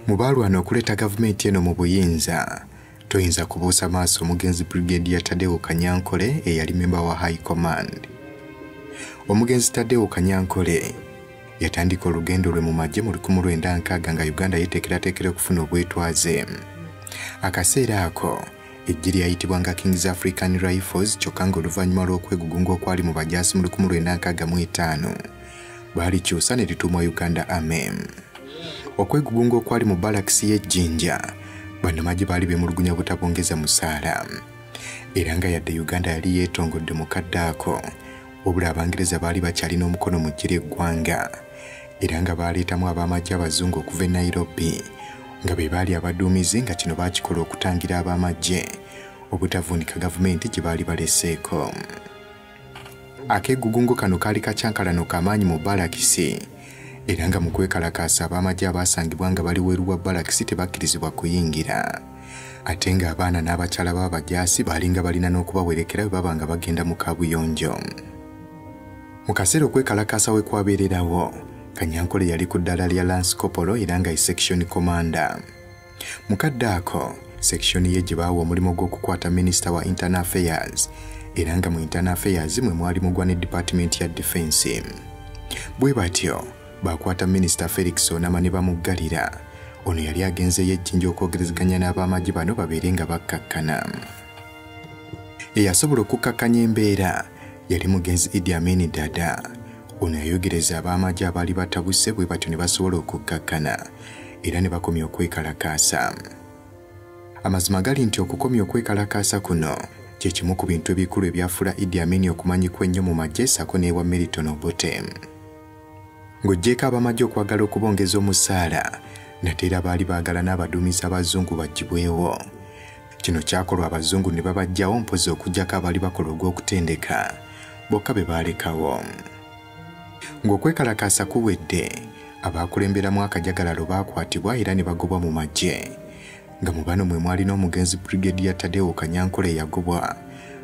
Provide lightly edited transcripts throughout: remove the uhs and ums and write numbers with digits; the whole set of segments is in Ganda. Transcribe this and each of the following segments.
Mubalwana okuleta gavumenti eno mu buyinza toyinza kubuusa maaso omugenzi Brigadier Tadeo Kanyankole eyali memba wa High Command. Omugenzi Tadeo Kanyankole yatandika olugendo lwe mu magye mu 1960 nga Uganda yeteekerateekera okufuna obwetwaze. Akaseera ako eggye lyayitibwanga King's African Rifles kyokka ng'oluvannyuma lw'okwegugunga okwali mu bajaasi mu 1965 baalikyusa ne lituumwa Uganda Army. Okwegugunga okwali mu balakisi y'ejjinja bannamagye baali beemulugunya butabongeza musaala era nga yadde Uganda yali yeetongodde mu kadde ako wabula Abangereza baali bakyalina omukono mu ggye ly'eggwanga era nga baaleetamu ab'amagye abazungu okuva e Nairobi nga be baali abaduumizi nga kino baakikola okutangira ab'amagye obutavuunika gavumenti gye baali baleseeko. Akeegugungo kano kaali kacyankalano k'amaanyi mu balakisi era nga mu kwekalakaasa ab'amagye abaasangibwa nga bali weeru wa balakisi tebakkirizibwa kuyingira ate ng'abaana n'abakyala b'abajaasi baalinga balina n'okubawerekera bwe baba nga bagenda mu kaabuyonjo. Mu kaseera okwekalakaasa we kwabeererawo Kanyankole yali ku ddala lya Lance Corporal era nga ye section commander. Mu kadde ako section ye gye baawa omulimu gw'okukwata Minister wa Internal Affairs era nga mu Internal Affairs mwe mwali mugwa ne Department ya Defense. Bwe batyo bakwata Minister Felix Onama ne bamuggalira. Ono yali agenzeeyo ejjinja okwogerezeganya n'ab'amagye bano babeere nga bakkakkana. Eyasobola okukkakkanya embeera yali mugenzi Idi Amin Dada. Ono yayogereza ab'amagye abaali batabuse bwe batyo ne basobola okukkakkana era ne bakomya okwekalakaasa. Amazima gali nti okukomya okwekalakaasa kuno kye kimu ku bintu ebikulu ebyafuula Idi Amin okumanyikwa ennyo mu magye ssaako n'ewa Milton Obote. Ng'oggyeko ab'amagye okwagala okubongeza omusaala nate era baali baagala n'abaduumizi abazungu baggibwewo. Kino kyakolwa abazungu ne babajjawo mpozi okuggyako abaali bakola ogw'okutendeka bokka be baalekawo. Ng'okwekalakaasa kuwedde abaakulemberamu akajagalalo baakwatibwa era ne bagobwa mu magye nga mu bano mwe mwali n'omugenzi Brigadier Tadeo Kanyankole eyagobwa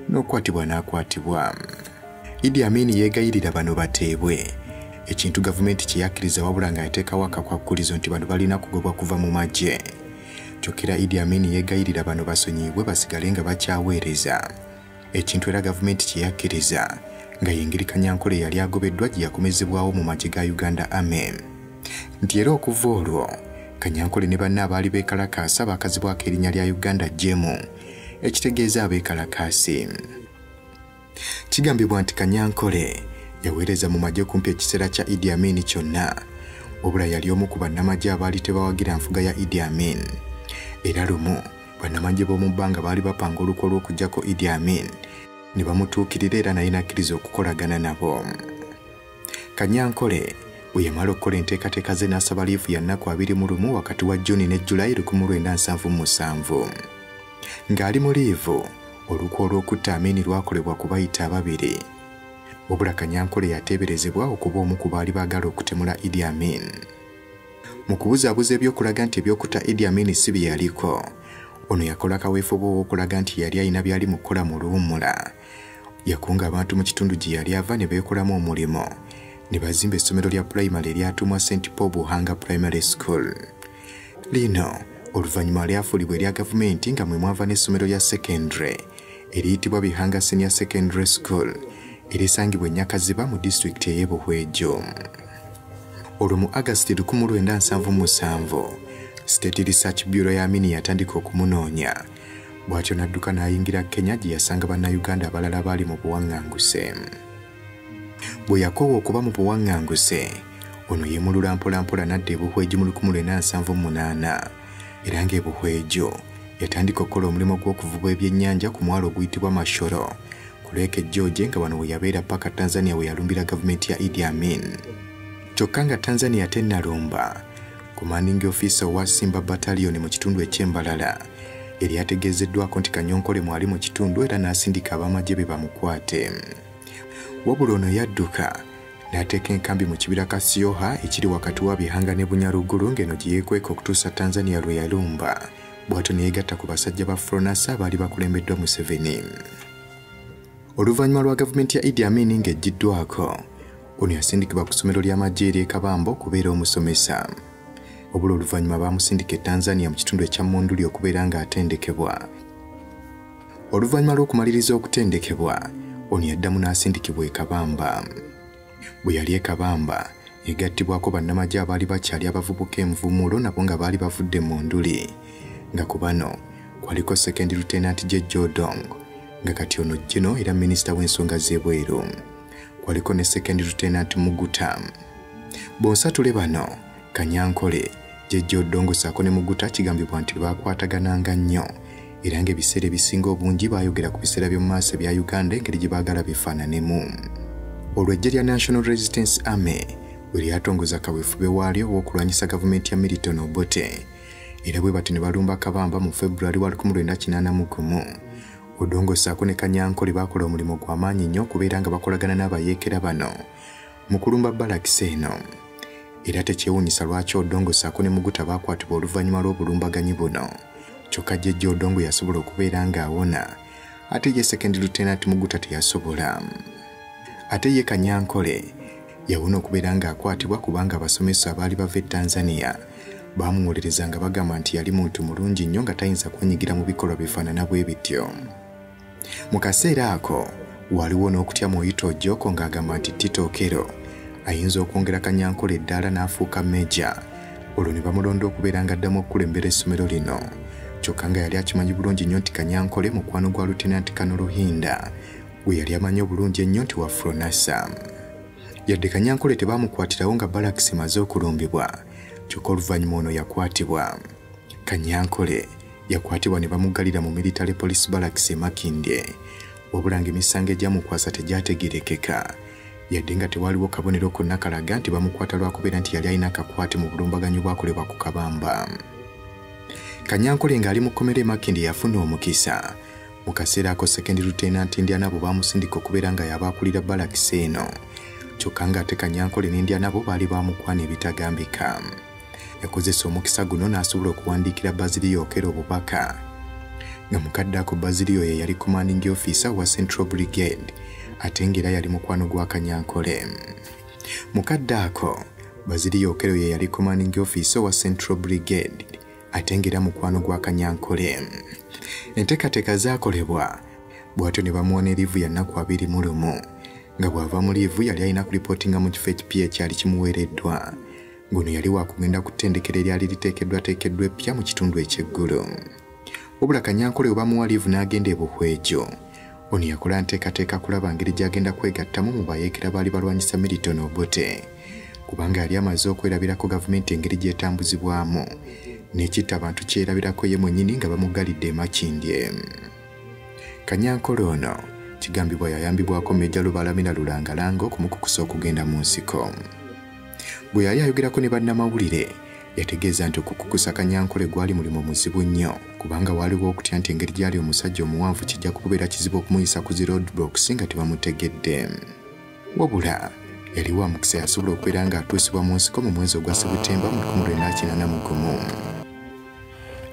n'okwatibwa n'akwatibwa. Idi Amin yeegayirira bano bateebwe ekintu gavumenti kye yakkiriza wabula nga yateekawo akakwakkulizo nti bano balina kugobwa kuva mu magye. Kyokera Idi Amin yeegayirira bano basonyiibwe basigale nga bakyaweereza ekintu era gavumenti kye yakkiriza nga y'engeri Kanyankole yali agobeddwa gye yakomezebwawo mu magye ga Uganda Army. Nti era okuva olwo Kanyankole ne banne abaali beekalakaasa baakazibwako erinnya lya Uganda Jemu ekitegeeza abeekalakaasi. Kigambibwa nti Kanyankole yaweereza mu magye kumpi ekiseera kya Idi Amin kyonna wabula yali omu ku bannamagye abaali tebawagira nfuga ya Idi Amin era lumu bannamagye b'omu bbanga baali bapanga olukwe lw'okuggyako Idi Amin ne bamutuukirira era naye n'akkiriza okukolagana nabo. Kanyankole bwe yamala okukola enteekateeka ze n'asaba liifu ya nnaku 21 wakati wa Juni ne Julayi 1977. Ng'ali mu liivu olukwe olw'okutta Amin lwakolebwa ku bayita ababiri wabula Kanyankole yateeberezebwa okuba omu ku baali baagala okutemula Idi Amin. Mu kubuzaabuza ebyokulaga nti ebyokutta Idi Amin si bye yaliko ono yakola kaweefube w'okulaga nti yali alina byali mu kukola mu luwummula. Yakunga abantu mu kitundu gye yali ava ne beekolamu omulimo ne bazimba essomero lya primary eryatuumwa St. Paul Buhanga Primary School. Lino oluvannyuma lyafuulibwa erya gavumenti nga mwe mwava n'essomero lya secondary eriyitibwa Bihanga Senior Secondary School erisangibwa Nyakaziba mu disitulikiti ey'e Buhwejo. Olwo mu August 1977 State Research Bureau ya Amin yatandika okumunoonya bw'atyo n'adduka n'ayingira Kenya gye yasanga bannayuganda abalala baali mu buwaŋŋanguse. Bwe yakoowa okuba mu buwaŋŋanguse ono yeemulula mpolampola n'adda e Buhwejo mu 1978 era ng'e Buhwejo yatandika okukola omulimu gw'okuvuba ebyennyanja ku mwalo oguyitibwa Mashoro ku Lake George nga wano we yabeera paka Tanzania we yalumbira gavumenti ya Idi Amin. Kyokka nga Tanzania tennalumba Commanding Officer wa Simba Battalion mu kitundu eky'Embalala yali ategeezeddwako nti Kanyankole mwali mu kitundu era n'asindika ab'amagye be bamukwate. Wabula ono yadduka n'ateeka enkambi mu kibira Kasioha ekiri wakati wa Bihanga ne Bunyaruguru ng'eno gye yeekweka okutuusa Tanzania lwe yalumba bw'atyo ne yeegatta ku basajja ba Fronasa abaali bakulembeddwa Museveni. Oluvannyuma lwa gavumenti ya Idi Amin ng'eggiddwako ono yasindikibwa ku ssomero ly'amagye ery'e Kabambo kubeera omusomesa. obula oluvannyuma baamusindika e Tanzania mu kitundu ekya Monduli okubeera nga atendekebwa. Oluvannyuma lw'okumaliriza okutendekebwa, ono yaddamu n'asindikibwa e Kabamba. Bwe yali e Kabamba, yegattibwako bannamagye abaali bakyali abavubuka envumuulo nabo nga baali bavudde mu Monduli, nga ku bano kwaliko Second Lieutenant Jeje Odongo, nga kati ono Jeno era minisita w'ensonga z'ebweru. Kwaliko ne Second Lieutenant Muguta. Bonsatule bano, Kanyankole, Jeje Odongo ssaako ne Muguta kigambibwa nti baakwatagananga nnyo, era ng'ebiseera ebisinga obungi baayogera ku biseera by'omu maaso bya Uganda engeri gye baagala bifaananemu. Olwo eggye lya National Resistance Army bwe lyatongoza kaweefube waalyo w'okulwanyisa gavumenti ya Milton Obote, era bwe bati ne balumba Kabamba mu February wa 1981. Odongo ssaako ne Kanyankole baakola omulimu gw'amaanyi nnyo okubeera nga bakolagana n'abayeekera bano mu kulumba balakisi eno. Era tekyewuunyisa lwaki Odongo ssaako ne Muguta baakwatibwa oluvannyuma lw'obulumbaganyi buno. Kyokka Jeje Odongo yasobola okubeera ng'awona, ate ye Second Lieutenant Muguta teyasobola. Ate ye Kanyankole yawona okubeera ng'akwatibwa kubanga abasomesa abaali bava e Tanzania baamuwolereza nga bagamba nti yali muntu mulungi nnyo nga tayinza kwenyigira mu bikolwa bifaanana bwe bityo. Mu kaseera ako waliwo n'okutya Moyito Joko ng'agamba nti Tito Okero ayinza okwongera Kanyankole eddaala n'afuuka meja, olwo ne bamulonda okubeera ng'addamu okukulembera essomero lino. Kyokka nga yali akimanyi bulungi nnyo nti Kanyankole mukwano gwa Lieutenant Kano Ruhinda gwe yali amanyi obulungi ennyo nti wa Fronasa. Yadde Kanyankole tebaamukwatirawo nga balakisi maze okulumbibwa, kyokka oluvannyuma ono yakwatibwa. Kanyankole yakwatibwa ne bamuggalira mu military police barracks e Makindye, wabula ng'emisango egyamukwasa tegyategeerekeka, yadde nga tewaliwo kabonero konna kalaga nti bamukwata lwakubeera nti yali alina akakwate mu bulumbaganyi bwakolebwa ku Kabamba. Kanyankole ng'ali mu kkomera e Makindye yafuna omukisa. Mu kaseera ako Second Lieutenant Indiana bo baamusindika okubeera nga y'abaakulira balakisi eno, kyokka ng'ate Kanyankole n'Indiana bo baali baamukwana ebitagambika. Yakozesa omukisa guno n'asobola okuwandiikira Bazilio Okero obubaka, nga mukadde ako Bazilio ye yali commanding officer wa Central Brigade, ate ng'era yali mukwano gwa Kanyankole. Mukadde ako Bazilio Okero ye yali commanding officer wa Central Brigade, ate ng'era mukwano gwa Kanyankole. Enteekateeka zaakolebwa, bw'atyo ne bamuwa liivu ya nnaku 21, nga bw'ava mu liivu yali alina kulipootinga mu kifo ekipiya ekyali kimuweereddwa. Guno yali wakugenda ku ttendekero eryali liteekeddwateekeddwa eppya mu kitundu eky'eggulu. Wabula Kanyankole we bamuwa liivu n'agenda e Buhwejo, ono yakola nteekateeka kulaba ngeri gy'agenda kwegattamu mu bayeekera baali balwanyisa Milton Obote, kubanga yali amaze okwerabirako gavumenti engeri gy'etambuzibwamu, n'ekitta abantu kyerabirako ye mwennyini nga bamuggalidde e Makindye. Kanyankole ono kigambibwa yayambibwako Meja Lubalamira Lulangalanga okumukukusa okugenda mu nsiko. Bwe yali ayogerako ne bannamawulire, yategeeza nti okukukusa Kanyankole gwali mulimu muzibu nnyo, kubanga waaliwo okutya nti engeri gy'ali omusajja omuwanvu kijja kubeera kizibu okumuyisa ku zi roadblocks nga tebamutegedde. Wabula yali wa mukisa yasobola okubeera ng'atuusibwa mu nsiko mu mwezi ogwa Sebutemba mu 1981.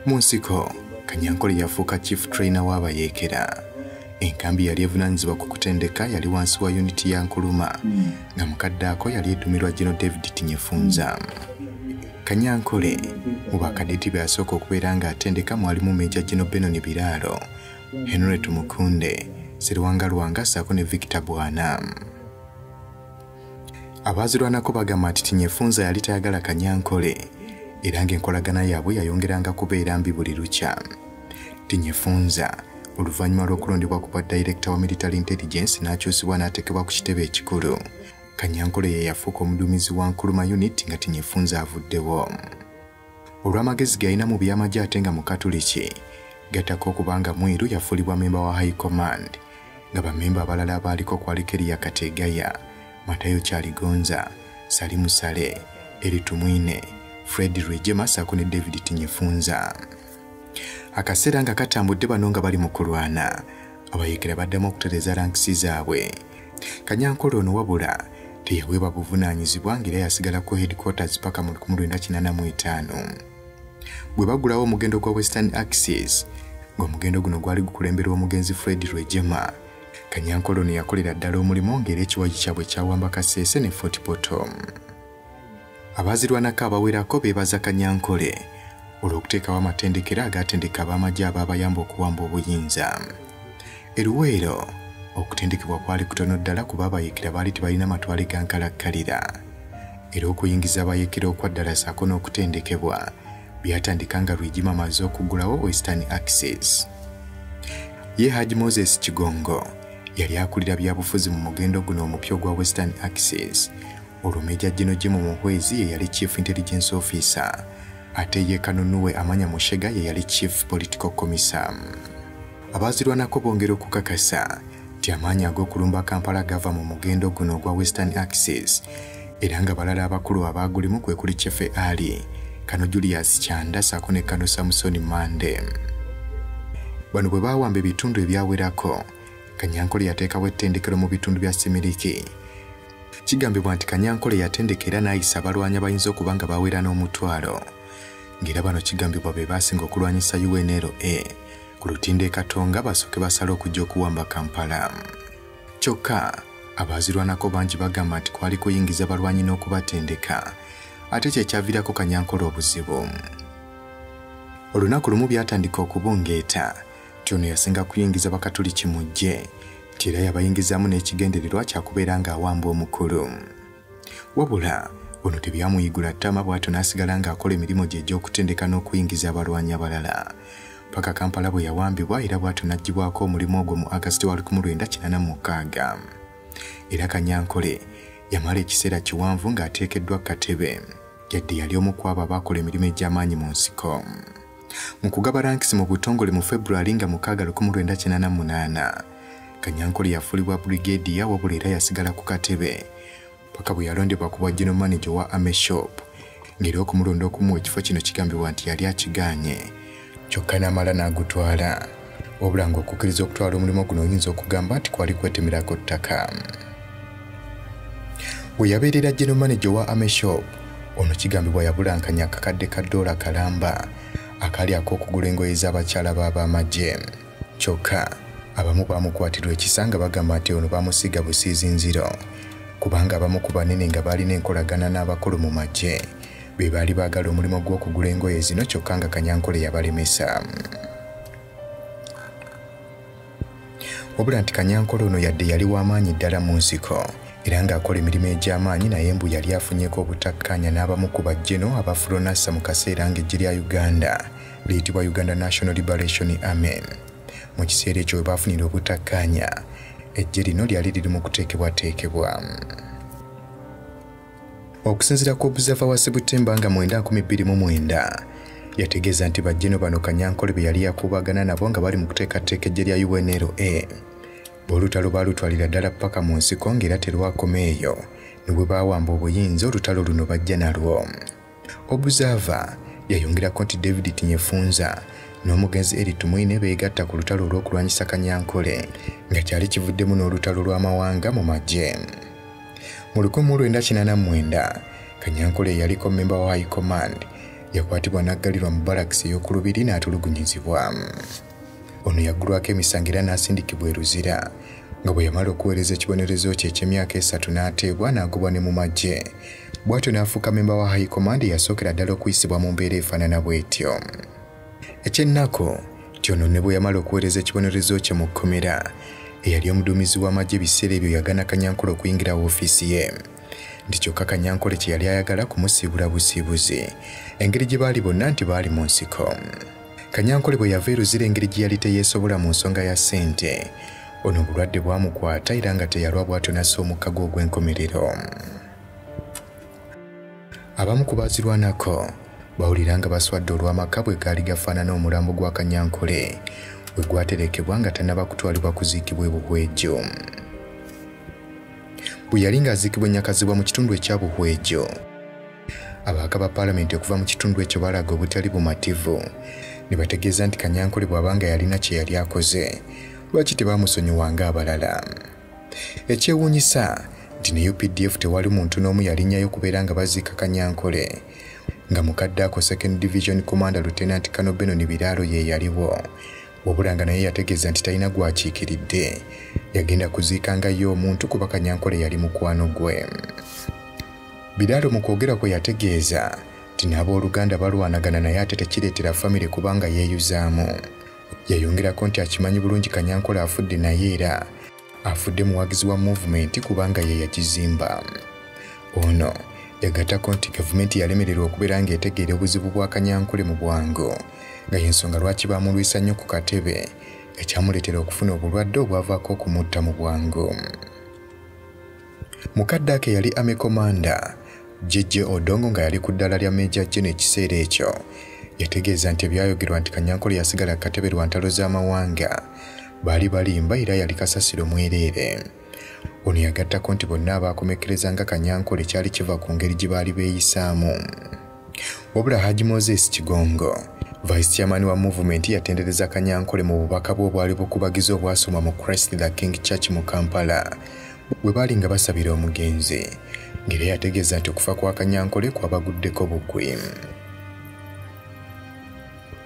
Mu nsiko Kanyankole yafuuka chief trainer w'abayeekera. Enkambi yali evunaanyizibwa ku kutendeka yali wansi wa uniti ya Nkuluma, nga mukadde ako yali eddumirwa General David Tinyefunza. Kanyankole mu bakadeti be yasooka okubeera ng'atendeka mwalimu Meja General Benon Biraalo, Henry Tumukunde, Sserwanga Lwanga ssaako ne Victor Bwana. Abaazirwanako bagamba nti Tinyefunza yali tayagala Kanyankole, era ng'enkolagana yaabwe yayongeranga kubeera mbi buli lukya. Tinyefunza oluvannyuma lw'okulondebwa ku bwa Director wa Military Intelligence n'akyusibwa n'ateekebwa ku kitebe ekikulu. Kanyankole ye yafuuka omuduumizi wa Nkuluma unit nga Tinyefunza avuddewo. Olw'amagezi g'alina mu byamagye ate nga mu Katuliki, gattako okubanga mweru yafuulibwa memba wa High Command, nga bammemba abalala abaaliko kwaliko Eriya Kategaya, Matayo Kyaligonza, Salimu Sale, Eritu Mwine, Fred Rwejema ssaako ne David Tinyefunza. Akaseera nga katambudde bano nga bali mu kulwana, abayeekera baddamu okutereeza rankisi zaabwe. Kanyankole ono wabula teyaweebwa buvunaanyizibwa ng'era yasigala ku headquarters paka mu 1985. Bwe bagulawo omugendo gwa Western Axis, ng'omugendo guno gwali gukulemberwa omugenzi Fred Rwejema, Kanyankole ono yakolera ddala omulimu ng'era ekiwayi kyabwe kyawamba Kasese ne Fort Portal. Abaazirwanako abawerako beebaza Kanyankole olw'okuteekawo amatendekero agaatendeka ab'amagye abaabayamba okuwamba obuyinza. Eruweero okutendekebwa kwali kutono ddala kuba abayeekera baali tebalina matwale ga nkalakkalira. Era okuyingiza abayeekera okwaddala ssaako n'okutendekebwa byatandika nga Rwigima amaze okuggulawo Western Access. Ye Haji Moses Kigongo yali akulira byabufuzi mu mugendo guno omupya ogwa Western Access. Olwo Meja General Jim Muhwezi ye yali Chief Intelligence Officer, ate ye Kanunuwe Amanya Mushega ye yali Chief Political Commissar. Abaazirwanako bongera okukakasa nti amaanyi ag'okulumba Kampala gava mu mugendo guno ogwa Western Access, era nga balala abakulu abaagulimu kwe kuli Chefe Ali, Kano Julius Kyanda ssaako ne Kano Samson Mande. Bano bwe baawamba ebitundu ebyawerako, Kanyankole yateekawo ettendekero mu bitundu bya Simiriki. Kigambibwa nti Kanyankole yatendekera n'ayisa abalwanyi abayinza okuba nga bawera n'omutwalo. Ng'era bano kigambibwa be baasinga okulwanyisa UNLA ku lutindo e Katonga basooke basale okujja okuwamba Kampala. Kyokka abaazirwanako bangi bagamba nti kwali kuyingiza balwanyi n'okubatendeka, ate kye kyaviirako Kanyankole obuzibu. Olunaku lumu byatandika okubungeeta nti ono yasinga kuyingiza bakatoliki mu ggye, nti era yabayingizaamu n'ekigendererwa kyakubeera ng'awamba omukulu. Wabula ono tebyamuyigula ttama bw'atyo n'asigala ng'akola emirimu gye egy'okutendeka n'okuyingiza abalwanyi abalala. Paka Kampala bwe yawambibwa era bw'atyo n'aggyibwako omulimu ogwo mu August 1986. Era Kanyankole yamala ekiseera kiwanvu ng'ateekeddwa ku katebe, yadde yali omu ku abo abaakola emirimu egy'amaanyi mu nsiko. Mu kugaba rankisi mu butongole mu February nga 1988, Kanyankole yafuulibwa brigadier wabula era yasigala ku katebe paka bwe yalondebwa ku bwa general manager wa Army Shop, ng'era okumulonda okumuwa ekifo kino kigambibwa nti yali akigaanye, kyokka n'amala n'agutwala, wabula ng'okukkiriza okutwala omulimu guno oyinza okugamba nti kwali kwetemerako ttaka. Bwe yabeerera general manager wa Army Shop, ono kigambibwa yabulankanya akakadde ka $1 kalamba akali ak'okugula engoye z'abakyala b'abamagye. Kyokka abamu baamukwatirwa ekisa nga bagamba nti ono baamusiga busiizinziro, kubanga abamu ku banene nga baalina enkolagana n'abakulu mu magye be baali baagala omulimu gw'okugula engoye zino, kyokka nga Kanyankole yabalemesa. Wabula nti Kanyankole ono yadde yali w'amaanyi ddala mu nsiko era ng'akola emirimu egy'amaanyi, naye mbu yali afunyeeko obutakkaanya n'abamu ku bajjeno abafulonasa mu kaseera ng'eggye lya Uganda liyitibwa Uganda National Liberation Army. Mu kiseera ekyo we baafunira obutakkaanya, eggye lino lyali liri mu kuteekebwateekebwa. Okusinziira ku obuzava wa Septemba nga 2009, yategeeza nti bajjeno bano Kanyankole be yali yakuubagana nabo nga bali mu kuteekateeka eggye lya UNLA. Olutalo baalutwalira ddala paka mu nsiko ng'era terwakoma eyo, ne bwe baawamba obuyinza olutalo luno bajja nalwo. Obuzava yayongerako nti David Tinyefunza n'omugenzi Eri Tumwine beegatta ku lutalo olw'okulwanyisa Kanyankole nga kyali kivuddemu n'olutalo lw'amawanga mu magye. Mu 1989, Kanyankole yaliko memba wa High Command, yakwatibwa n'aggalirwa mu barracks ey'oku Lubiri n'atulugunyizibwa. Ono yaggulwako emisango era n'asindikibwa e Luzira, nga bwe yamala okuweereza ekibonerezo kye eky'emyaka 3 n'ateebwa n'agobwa ne mu magye. Bw'atyo n'afuuka memba wa High Command eyasookera ddala okuyisibwa mu mbeera efaanana bw'etyo. Ekyennako nti ono ne bwe yamala okuweereza ekibonerezo kye mu kkomera, eyali omuduumizi w'amagye ebiseera ebyo yagaana Kanyankole okuyingira woofiisi ye, nti kyokka Kanyankole kye yali ayagala kumusiibula busiibuzi, engeri gye baali bonna nti baali mu nsiko. Kanyankole bwe yava e Luzira engeri gye yali teyeesobola mu nsonga ya ssente, ono obulwadde bwamukwata era nga teyalwa bw'atyo n'assa omukkago ogw'enkomerero. Abamu ku baazirwanako bawulira nga baswadde olw'amaka bwe gaali gafaanana omulambo gwa Kanyankole bwe gwaterekebwa nga tannaba kutwalibwa kuziikibwa e Buhwejo. Bwe yali ng'aziikibwa ennyakazibwa mu kitundu ekya Buhwejo, abaaka ba Paalamenti okuva mu kitundu ekyo balaga obutali bumativu ne bategeeza nti Kanyankole bw'abanga yalina kye yali akoze, lwaki tebaamusonyiwanga abalala. Ekyewuunyisa nti ne UPDF tewali muntu n'omu yalinnyayo kubeera nga baziika Kanyankole, nga mukadde ako 2nd Division Commander Lieutenant Kano Benon Biraalo ye yaliwo, wabula nga naye yategeeza nti talina gwakiikiridde, yagenda kuziikangayo omuntu kuba Kanyankole yali mukwano gwe. Biralo mu kwogera kwe yategeeza nti n'abooluganda balwanagana naye ate tekireetera famire kubanga yeeyuzaamu. Yayongerako nti akimanyi bulungi Kanyankole afudde naye era afudde muwagizi wa movement kubanga ye yagizimba. Ono yagattako nti gavumenti yalemererwa okubeera ng'etegeera obuzibu bwa Kanyankole mu bwangu nga y'ensonga lwaki baamulwisa nnyo ku katebe ekyamuleetera okufuna obulwadde obwavaako okumutta mu bwangu. Mukadde ake yali Army Commander Jeje Odongo nga yali ku ddala lya Major General ekiseera ekyo yategeeza nti ebyayogerwa nti Kanyankole yasigala ku katebe lwa ntalo z'amawanga baali balimba era yali kasasiro mwereere. Ono yagattako nti bonna abaakomekkereza nga Kanyankole kyali kiva ku ngeri gye baali beeyisaamu. Wabula Haji Moses Kigongo, Vice Chairman wa movement, yatendereza Kanyankole mu bubaka bwe obwali bukubagiza obwasoma mu Christ the King Church mu Kampala bwe baali nga basabira omugenzi, ng'era yategeeza nti okufa kwa Kanyankole kwabaguddeko bugwi.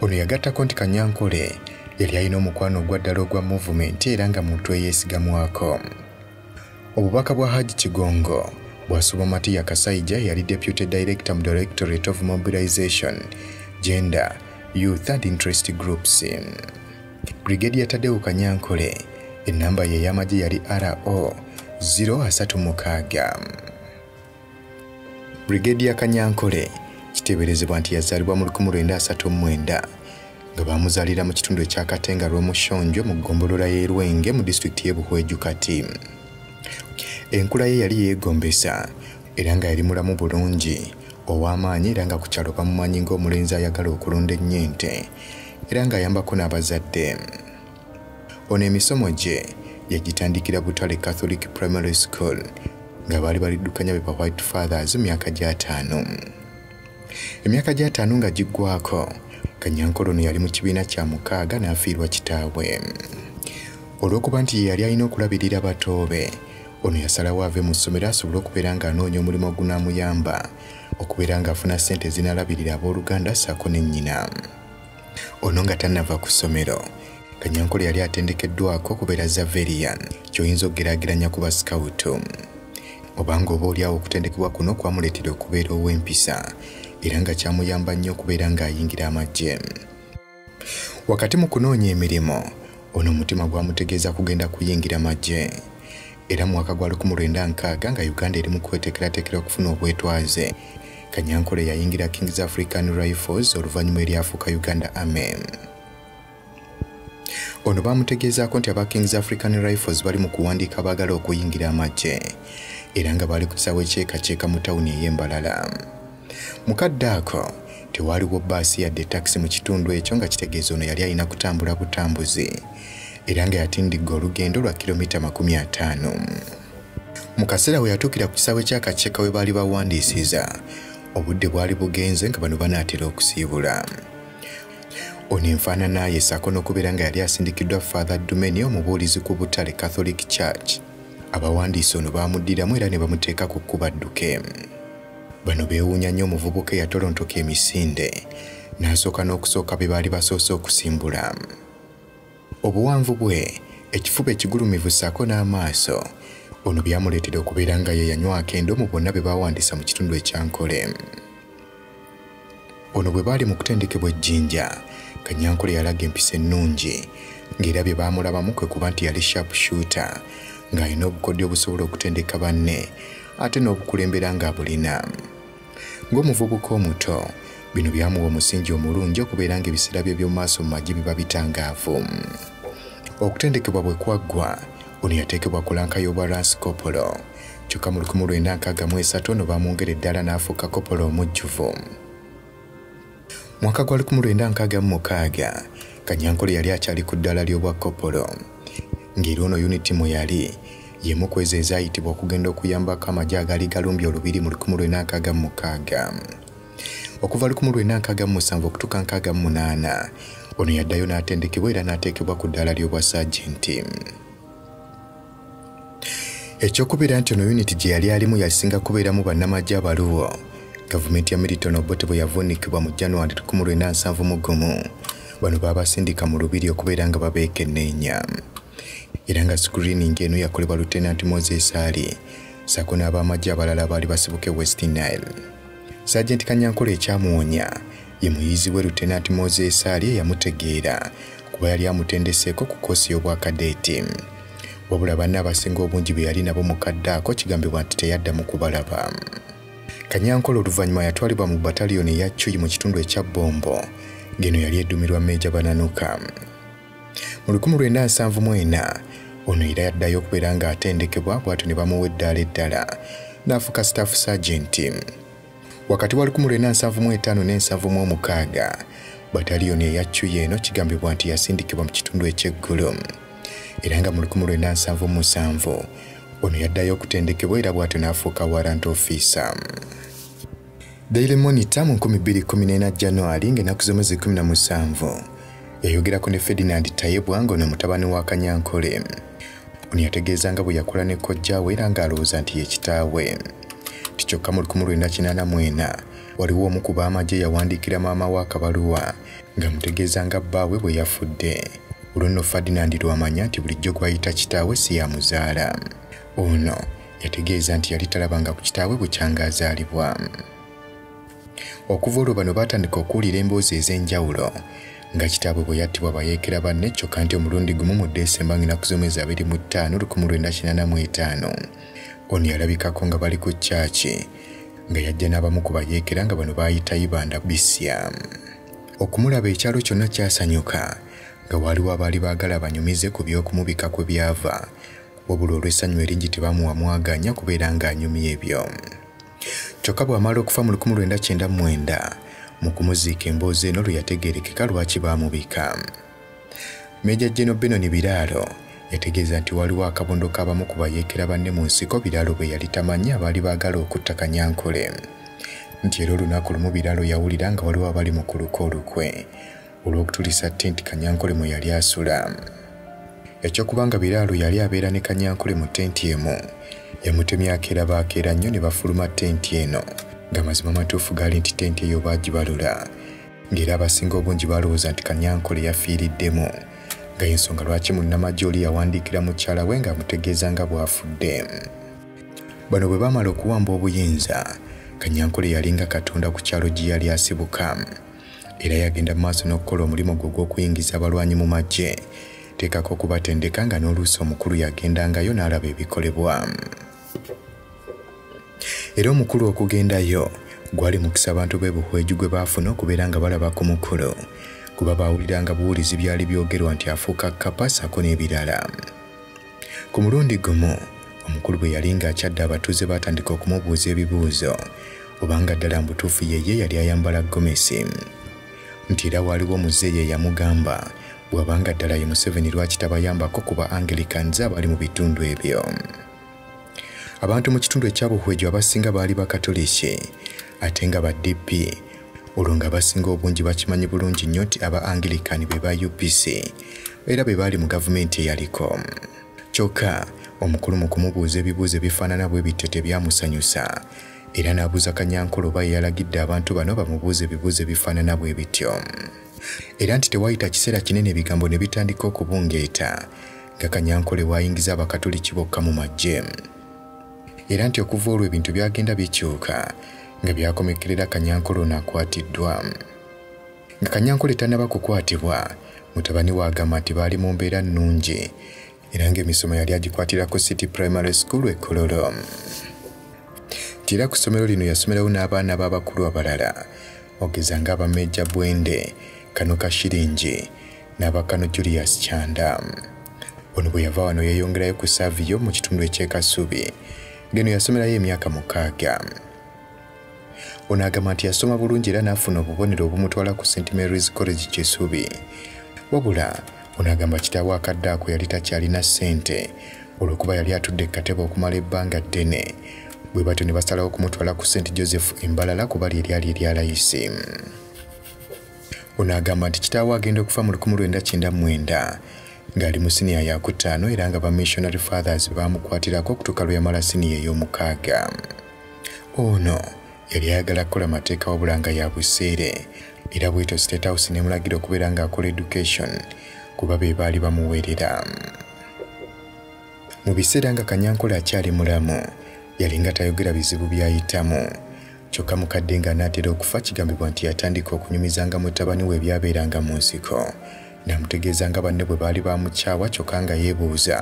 Ono yagattako nti Kanyankole yali alina omukwano ogwa ddala ogwa movement era nga muntu eyeesigamwako. Obubaka bwa Haji Kigongo bwasoma Matiya Kasaija yali Deputy Director mu Directorate of Mobilization, Gender, Youth and Interest Groups. Brigadier Tadeu Kanyankole ennamba ye y'amagye yali RO 036. Brigadier Kanyankole kiteeberezebwa nti yazaalibwa mu 1939 nga baamuzaalira mu kitundu ekya Katenga Rwomushonjo mu ggombolola y'e Lwenge mu disitulikiti y'e Buhweju kati. Enkula ye yali yeegombesa era nga yali mulamu bulungi ow'amaanyi era nga ku kyalo bamumanyi ng'omulenzi ayagala okulunda ennyente era ng'ayambako n'abazadde. Ono emisomo gye yagitandikira Butale Catholic Primary School nga baali baliddukanya be White Fathers myaka gya 5. Emyaka gya 5 nga giggwako Kanyankole ono yali mu kibiina kya 6 n'afiirwa kitaawe. Olw'okuba nti ye yali alina okulabirira bato be, ono yasalawo ave mu ssomero asobole okubeera ng'anoonya omulimu ogunaamuyamba okubeera ng'afuna ssente zinaalabirira abooluganda ssaako ne nnyina. Ono nga tannava ku ssomero, Kanyankole yali atendekeddwako okubeera Zaverian, ky'oyinza okugeraageranya ku basikawutu. Obanga obaolyawo okutendekebwa kuno kwamuleetera okubeera ow'empisa era nga kyamuyamba nnyo okubeera ng'ayingira amagye. Wakati mu kunoonya emirimu, ono omutima gwamutegeeza kugenda kuyingira magye. Era mu mwaka gwa 1960 nga Uganda eri mu kweteekerateekera okufuna obwetwaze, Kanyankole yayingira King's African Rifles oluvannyuma eryafuuka Uganda Army. Ono baamutegeezaako nti aba King's African Rifles bali mu kuwandiika abaagala okuyingira amagye era nga bali ku kisaawe ekyekakyeka mu tawuni ey'Embalala. Mukadde ako tewaaliwo bbaasi yadde takisi mu kitundu ekyo nga kitegeeza ono yali alina kutambula butambuzi era nga yatindigga olugendo lwa kilomita 50. Mu kaseera we yatuukira ku kisaawe ky'akakyeka we baali bawandiisiza, obudde bwali bugenze nga bano banaatera okusiibula. Ono enfaanana ye ssaako n'okubeera nga yali asindikiddwa Father Dumeni omubuulizi ku Butale Catholic Church. Abawandiisi ono baamuddiramu era ne bamuteeka ku kkuba dduke. Bano beewuunya nnyo omuvubuka eyatolontoka emisinde n'asooka n'okusooka be baali basoose okusimbula. Obuwanvu bwe, ekifuba ekigulumivu ssaako n'amaaso, ono byamuleetera okubeera nga ye yanywa akendo mu bonna be baawandiisa mu kitundu ekyankole. Ono bwe baali mu kutendekebwa ejjinja, Kanyankole yalaga empisa ennungi ng'era bye baamulabamu kwe kuba nti yali sharp shooter ng'alina obukodyo obusobola okutendeka banne ate n'obukulembera ng'abulina. Ng'omuvubuka omuto, bino byamuwa omusingi omulungi okubeera ng'ebiseera bye by'omu maaso mu magye biba bitangaavu. Okutendekebwa bwe kwaggwa, ono yateekebwa ku lanka y'obwa Lance Corporal, kyokka mu 1963 ono baamwongera eddala n'afuuka Corporal omujjuvu. Mwaka gwa 1966 Kanyankole yali akyali ku ddala ly'obwa Corporal, ng'era ono uniti mwe yali yemu ku ezo ezaayitibwa okugenda okuyambako amagye agaali galumbye olubiri mu 1966. Okuva 1967 okutuuka 1968 ono yaddayo n'atendekebwa era n'ateekebwa ku ddala ly'obwa Sergeant. Ekyokubeera nti ono uniti gye yali alimu yasinga kubeeramu bannamagye abaluwo, gavumenti ya Milton Obote bwe yavuunikibwa mu January 1971, bano baabasindika mu lubiri okubeera nga babeekenneenya. Era nga screening eno yakolebwa Lieutenant Moses Ali sako n'abamagye abalala baali basibuke West Nile. Sergeant Kanyankole ekyamuwonya ye muyizi we Lieutenant Moses Ali yamutegeera kuba yali amutendeseeko ku koosi y'obwakadeeti. Wabula banne abasinga obungi bwe yali nabo mukadde ako kigambibwa nti teyaddamu kubalaba. Kanyankole oluvannyuma yatwalibwa mu bataliyoni eya Cuyi mu kitundu ekya Bombo, ng'eno yali edduumirwa Meeja Bananuka. Mu 1974 ono era yaddayo okubeera ng'atendekebwa bw'atyo ne bamuwa eddaala eddala n'afuuka staff sergeant. Wakati wa 1975 ne 1976 bataliyoni eya Cuyi eno kigambibwa nti yasindikibwa mu kitundu eky'eggulu. Era nga mu 1977 ono yaddayo okutendekebwa era bw'atyo n'afuuka warrant officer. Daily Monitor mu 2014 January ng'ennaku z'omwezi 17 yayogerako ne Ferdinand Tayebwa ng'ono mutabani wa Kanyankole. Ono yategeeza nga bwe yakola ne kojjaawe era ng'alowooza nti ye kitaawe. Kyokka mu 1984 waliwo omu ku baamagye yawandiikira maama we akabaluwa ng'amutegeeza nga bbaawe bwe yafudde. Olwo nno Ferdinand lwamanya nti bulijjo gw'ayita kitaawe si yamuzaala. Ono yategeeza nti yali talabanga ku kitaawe bukyanga azaalibwa. Okuva olwo bano baatandika okuwulira emboozi ez'enjawulo nga kitaabwe bwe yattibwa bayeekera banne, kyokka nti omulundi gumu mu Desemba ng'ennaku z'omwezi 25 1985 ono yalabikako nga bali ku chachi nga yajja n'abamu ku bayeekera nga bano baayita Ibanda Bisya. Okumulaba ekyalo kyonna kyasanyuka nga waliwo abaali baagala banyumize ku by'okumubika kwe byava, wabula olw'essanyu eringi tebamuwamwaganya kubeera ng'anyumya ebyo. Kyokka bw'amala okufa mu 1999 mu kumuziika emboozi eno lwe yategeerekeka lwaki baamubika. Meeja General Benoni Biraalo yategeeza nti waliwo akabondo k'abamu ku bayeekera banne mu nsiko Biraalo bwe yali tamanyi abaali baagala okutta Kanyankole. Nti era olunaku lumu Biraalo yawulira nga waliwo abali mu kuluka olukwe olw'okutulisa tenti Kanyankole mwe yali asula. Ekyokubanga Biraalo yali abeera ne Kanyankole mu tenti emu, yamutemya akeera nnyo ne bafuluma tenti eno ng'amazima matuufu gaali nti tenti eyo baagibalula, ng'era abasinga obungi balowooza nti Kanyankole yafiiriddemu, nga y'ensonga lwaki munnamagye oli yawandiikira mukyala we ng'amutegeeza nga bw'afudde. Bano bwe baamala okuwamba obuyinza, Kanyankole yalinga katonda ku kyalo gye yali asibuka, era yagenda mu maaso n'okukola omulimu gwe gw'okuyingiza abalwanyi mu magye, teekako okubatendeka nga n'oluusi omukulu yagendangayo n'alaba ebikolebwa. Era omukulu okugendayo gwali mukisa abantu b'ebuhweju gwe baafuna okubeera nga balaba ku mukulu, kuba baawuliranga buwulizi byali byogerwa nti afuuka kkapa ssaako n'ebirala. Ku mulundi gumu omukulu bwe yali ng'akyadde abatuuze baatandika okumubuuza ebibuuzo obanga ddala mu butuufu yeye yali ayambala gomesi, nti era waaliwo muzeeye yamugamba bw'abanga ddala ye Museveni lwaki tabayambako ku ba Anglicans abali mu bitundu ebyo. Abantu mu kitundu ekyabuhweju abasinga baali bakatoliki ate nga ba DP, olwo nga abasinga obungi bakimanyi bulungi nnyo nti aba Anglican be ba UPC era be baali mu gavumenti eyaliko. Kyokka omukulu mu kumubuuza ebibuuzo ebifaanana bwe bityo tebyamusanyusa, era n'abuuza Kanyankole oba yalagidde abantu bano bamubuuze ebibuuzo ebifaanana bwe bityo. Era nti tewayita kiseera kinene ebigambo ne bitandika okubungeeta nga Kanyankole waayingiza abakatoliki bokka mu magye. Era nti okuva olwo ebintu byagenda bikyuka nga byakomekerera Kanyankole ono akwatiddwa. Nga Kanyankole tannaba kukwatibwa, mutabani we agamba nti baali mu mbeera nnungi era ng'emisomo yali agikwatirako City Primary School e Kololo. Nti era ku ssomero lino yasomerawo n'abaana b'abakulu abalala ogeza ng'aba Meeja Bwende, Kano Kashiringi n'abakano Julius Kyanda. Ono bwe yava wano yeeyongerayo ku Savio mu kitundu eky'Ekasubi, ng'eno yasomerayo emyaka 6. Ono agamba nti yasoma bulungi era n'afuna obubonero obumutwala ku St. Mary's College Kisubi. Wabula ono agamba kitaawe akadde ako yali takyalina ssente olw'okuba yali atudde katebe okumala ebbanga ddene, bwe batyo ne basalawo okumutwala ku St. Joseph Embalala kuba lyali erya layisi. Ono agamba nti kitaawe agenda okufa mu 1999 ng'ali mu siniya ya 5 era nga ba missionary fathers baamukwatirako okutuuka lwe yamala siniya ey'omukaaga. Ono yali ayagala kukola amateeka wabula nga ya buseere, era bw'etyo State House n'emulagira okubeera ng'akola education kuba be baali bamuweerera. Mu biseera nga Kanyankole akyali mulamu, yalinga tayogera bizibu byayitamu kyokka mukadde nga anaatera okufa kigambibwa nti yatandika okunyumizanga mutabani we ebyabeeranga mu nsiko n'amutegeeza nga banne bwe baali bamukyawa kyokka nga yeebuuza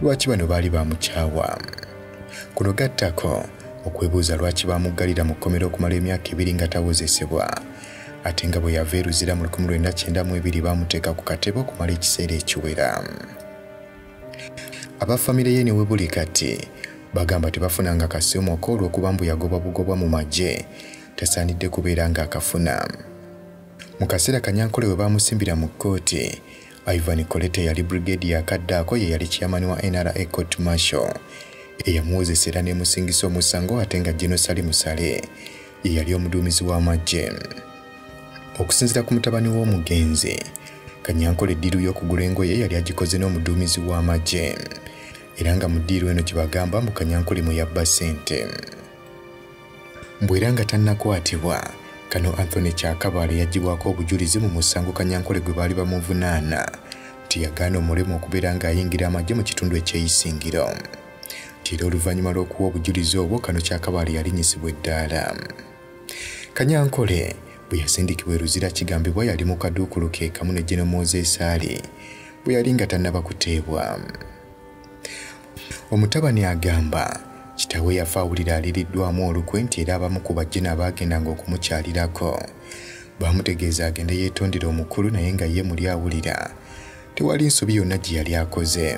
lwaki bano baali bamukyawa. Kuno gattako okwebuuza lwaki bamuggalira mu kkomera okumala emyaka 2 nga tawozesebwa ate nga bwe yava eruzira mu 1992 bamuteeka ku katebe okumala ekiseera ekiwera. Abafamire ye ne we buli kati bagamba tebafunanga kasoomooko olw'okuba mbu yagobwa bugobwa mu magye tasaanidde kubeera ng'akafuna. Mu kaseera Kanyankole we bamusimbira mu kkooti, Eyagaana yali brigade akaddaako ye yali chairman wa NRA Court Martial eyamuwozesa era n'emusingisa omusango ate nga General Sali Musale ye yali omuduumizi w'amagye. Okusinziira ku mutabani w'omugenzi, Kanyankole eddiiru y'okugula engoye yali agikoze n'omuduumizi w'amagye era nga mu ddiiru eno gye bagamba mbu Kanyankole mwe yabba ssente. Mbwe era nga tannakwatibwa, Kano Anthony Kyakabaale yaggyibwako obujulizi mu musango Kanyankole gwe baali bamuvunaana nti yagaana omulemu okubeera ng'ayingira amagye mu kitundu eky'Eyisingiro. Era oluvannyuma lw'okuwa obujulizi obwo, Kano Kyakabaale yalinyisibwa eddaala. Kanyankole bwe yasindikibwa eruzira kigambibwa yali mu kaduukulu ke kamu ne General Moses Ali bwe yali nga tannaba kuteebwa. Omutabani agamba kitaawe yafa awulira aliriddwamu olukwe nti era abamu ku bajjene abaagendanga okumukyalirako baamutegeeza agende yeetondera omukulu naye nga ye muli awulira tewali nsobi yonna gye yali akoze.